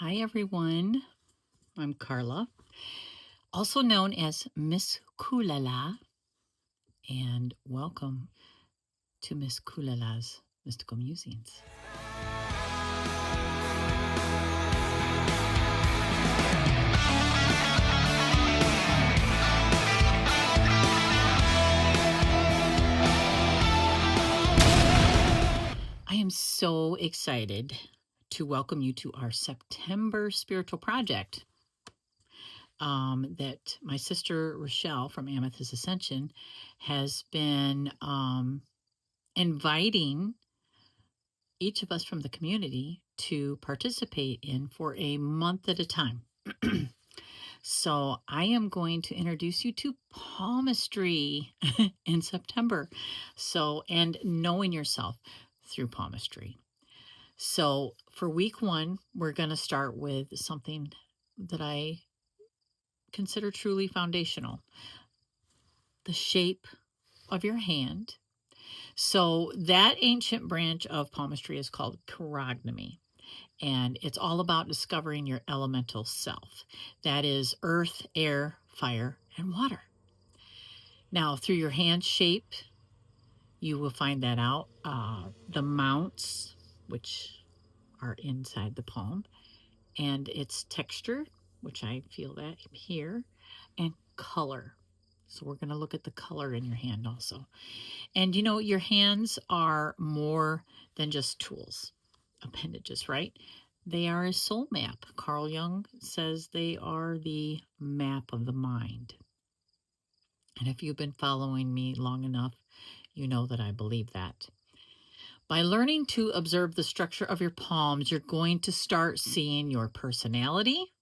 Hi, everyone. I'm Carla, also known as Miss Kulala, and welcome to Miss Kulala's Mystical Musings. I am so excited to welcome you to our September spiritual project that my sister Rachele from Amethyst Ascension has been inviting each of us from the community to participate in for a month at a time. So I am going to introduce you to palmistry in September. And knowing yourself through palmistry. So for week 1, we're going to start with something that I consider truly foundational: the shape of your hand. So that ancient branch of palmistry is called Chirognomy. And it's all about discovering your elemental self. That is earth, air, fire, and water. Now, through your hand shape, you will find that out. The mounts, which are inside the palm, and its texture, which I feel that here, and color. So we're going to look at the color in your hand also. And your hands are more than just tools, appendages, right? They are a soul map. Carl Jung says they are the map of the mind. And if you've been following me long enough, you know that I believe that. By learning to observe the structure of your palms, you're going to start seeing your personality,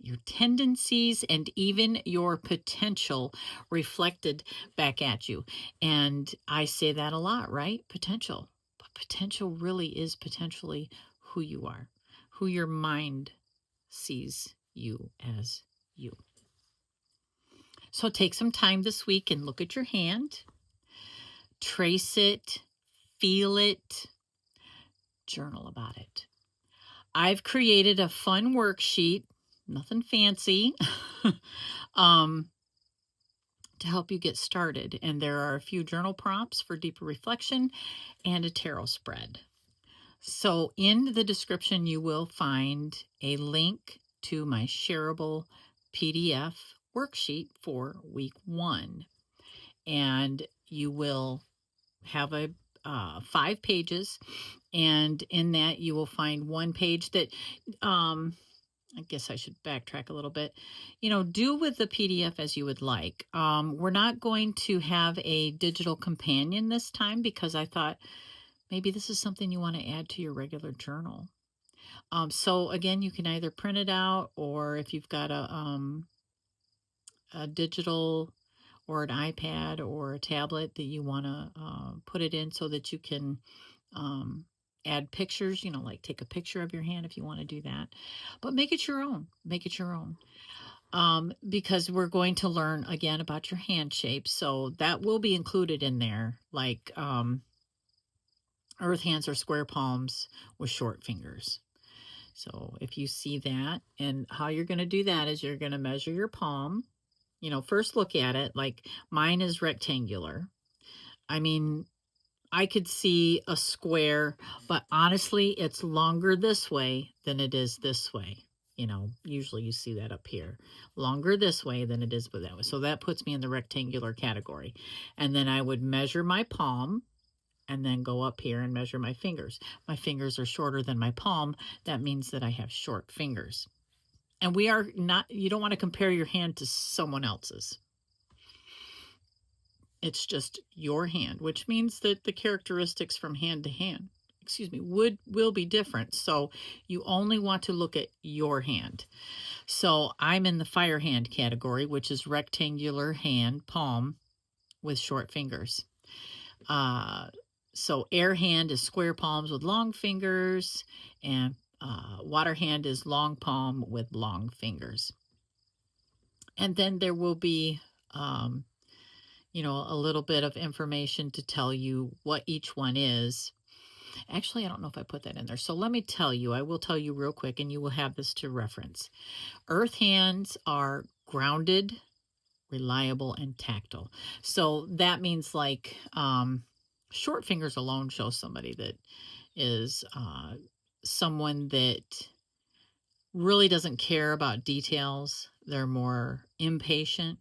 your tendencies, and even your potential reflected back at you. And I say that a lot, right? Potential. But potential really is potentially who you are, who your mind sees you as you. So take some time this week and look at your hand, trace it, feel it, journal about it. I've created a fun worksheet, nothing fancy, to help you get started. And there are a few journal prompts for deeper reflection and a tarot spread. So in the description, you will find a link to my shareable PDF worksheet for week 1. And you will have 5 pages. And in that, you will find one page that I guess I should backtrack a little bit. Do with the PDF as you would like. We're not going to have a digital companion this time because I thought maybe this is something you want to add to your regular journal. So again, you can either print it out, or if you've got a digital or an iPad or a tablet that you want to put it in so that you can add pictures, like take a picture of your hand if you want to do that. But make it your own. Make it your own. Because we're going to learn again about your hand shape. So that will be included in there, like earth hands are square palms with short fingers. So if you see that, and how you're going to do that is you're going to measure your palm. First look at it. Like mine is rectangular. I mean, I could see a square, but honestly, it's longer this way than it is this way. Usually you see that up here. Longer this way than it is that way. So that puts me in the rectangular category. And then I would measure my palm and then go up here and measure my fingers. My fingers are shorter than my palm. That means that I have short fingers. And you don't want to compare your hand to someone else's. It's just your hand, which means that the characteristics from hand to hand, will be different. So you only want to look at your hand. So I'm in the fire hand category, which is rectangular hand, palm, with short fingers. So air hand is square palms with long fingers, and water hand is long palm with long fingers. And then there will be a little bit of information to tell you what each one is. Actually, I don't know if I put that in there. So let me tell you, I will tell you real quick, and you will have this to reference. Earth hands are grounded, reliable, and tactile. So that means like short fingers alone show somebody that is someone that really doesn't care about details. They're more impatient.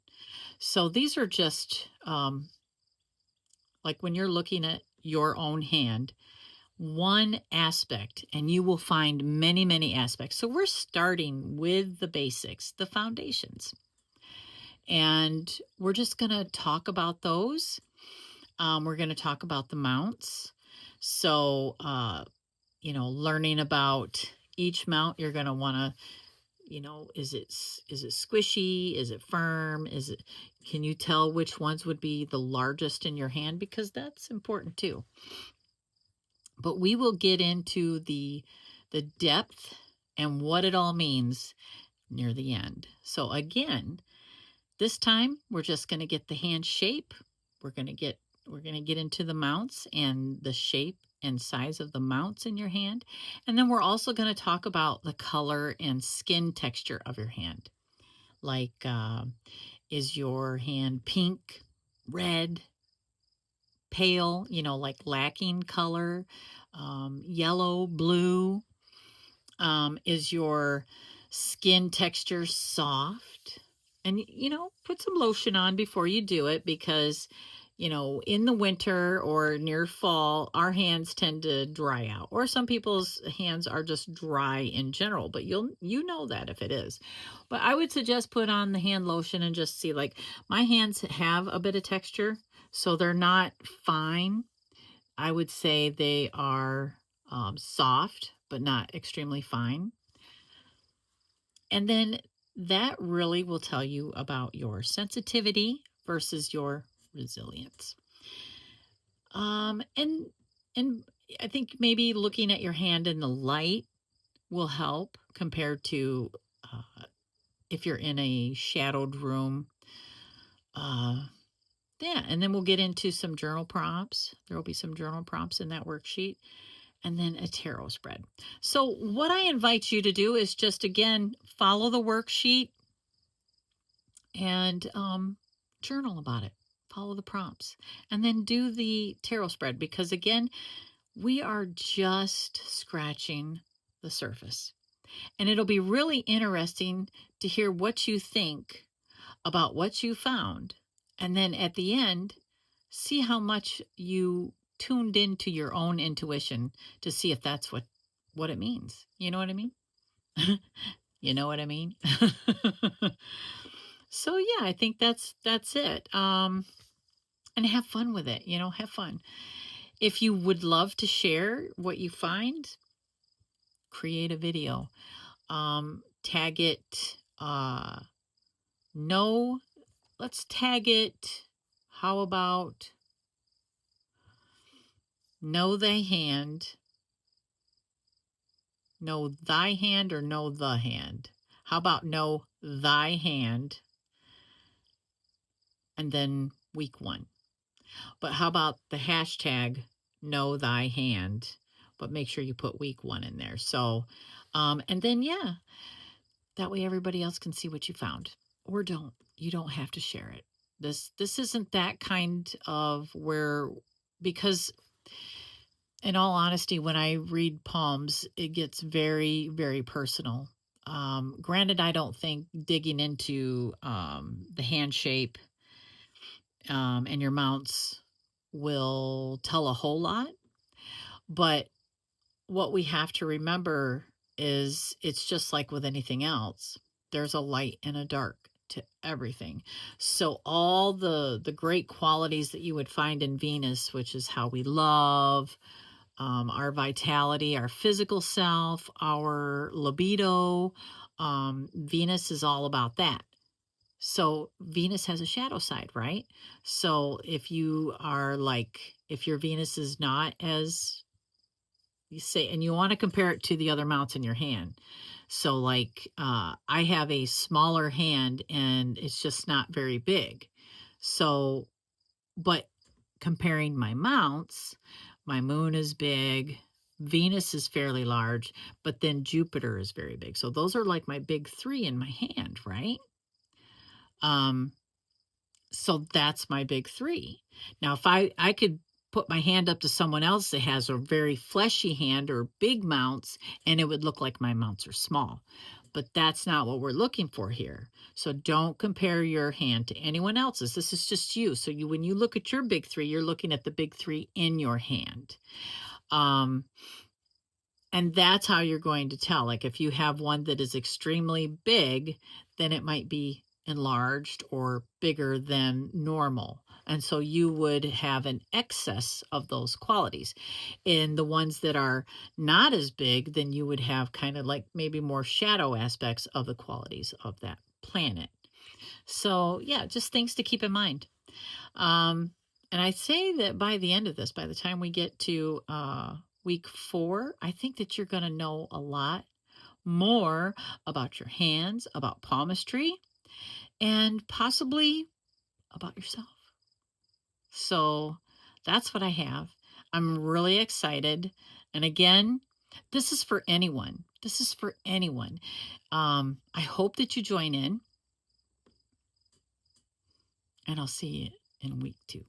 So these are just like when you're looking at your own hand, one aspect, and you will find many, many aspects. So we're starting with the basics, the foundations. And we're just going to talk about those. We're going to talk about the mounts. So, learning about each mount, you're going to want to, is it squishy? Is it firm? Can you tell which ones would be the largest in your hand? Because that's important too. But we will get into the depth and what it all means near the end. So again, this time we're just going to get the hand shape. We're going to get into the mounts and the shape and size of the mounts in your hand. And then we're also going to talk about the color and skin texture of your hand. Like, is your hand pink, red, pale, like lacking color, yellow, blue? Is your skin texture soft? And, put some lotion on before you do it because, in the winter or near fall, our hands tend to dry out. Or some people's hands are just dry in general, but you know that if it is. But I would suggest put on the hand lotion and just see, like, my hands have a bit of texture, so they're not fine. I would say they are soft, but not extremely fine. And then that really will tell you about your sensitivity versus your resilience. And I think maybe looking at your hand in the light will help compared to if you're in a shadowed room. Yeah, and then we'll get into some journal prompts. There will be some journal prompts in that worksheet, and then a tarot spread. So what I invite you to do is just, again, follow the worksheet and journal about it. Follow the prompts. And then do the tarot spread because, again, we are just scratching the surface. And it'll be really interesting to hear what you think about what you found. And then at the end, see how much you tuned into your own intuition to see if that's what it means. You know what I mean? You know what I mean? So yeah, I think that's it. And have fun with it, have fun. If you would love to share what you find, create a video. Tag it no, let's tag it. How about know thy hand, know thy hand, or know the hand? How about know thy hand and then week 1? But how about the hashtag know thy hand, but make sure you put week 1 in there. So, and then, yeah, that way everybody else can see what you found, or don't. You don't have to share it. This isn't that kind of where, because in all honesty, when I read palms, it gets very, very personal. Granted, I don't think digging into the hand shape and your mounts will tell a whole lot. But what we have to remember is it's just like with anything else. There's a light and a dark to everything. So all the great qualities that you would find in Venus, which is how we love, our vitality, our physical self, our libido, Venus is all about that. So Venus has a shadow side, right? So if your Venus is not as you say, and you want to compare it to the other mounts in your hand. So like, I have a smaller hand and it's just not very big. So, but comparing my mounts, My moon is big. Venus is fairly large, but then Jupiter is very big. So those are like my big three in my hand, right? Um, so that's my big three. Now, if I could put my hand up to someone else that has a very fleshy hand or big mounts, and it would look like my mounts are small. But that's not what we're looking for here. So don't compare your hand to anyone else's. This is just you. So when you look at your big three, you're looking at the big three in your hand. Um, and that's how you're going to tell. Like if you have one that is extremely big, then it might be enlarged or bigger than normal. And so you would have an excess of those qualities. In the ones that are not as big, then you would have kind of like maybe more shadow aspects of the qualities of that planet. So, yeah, just things to keep in mind. Um, and I say that by the end of this, by the time we get to week 4, I think that you're going to know a lot more about your hands, about palmistry, and possibly about yourself. So that's what I have. I'm really excited. And again, this is for anyone. This is for anyone. I hope that you join in, and I'll see you in week 2.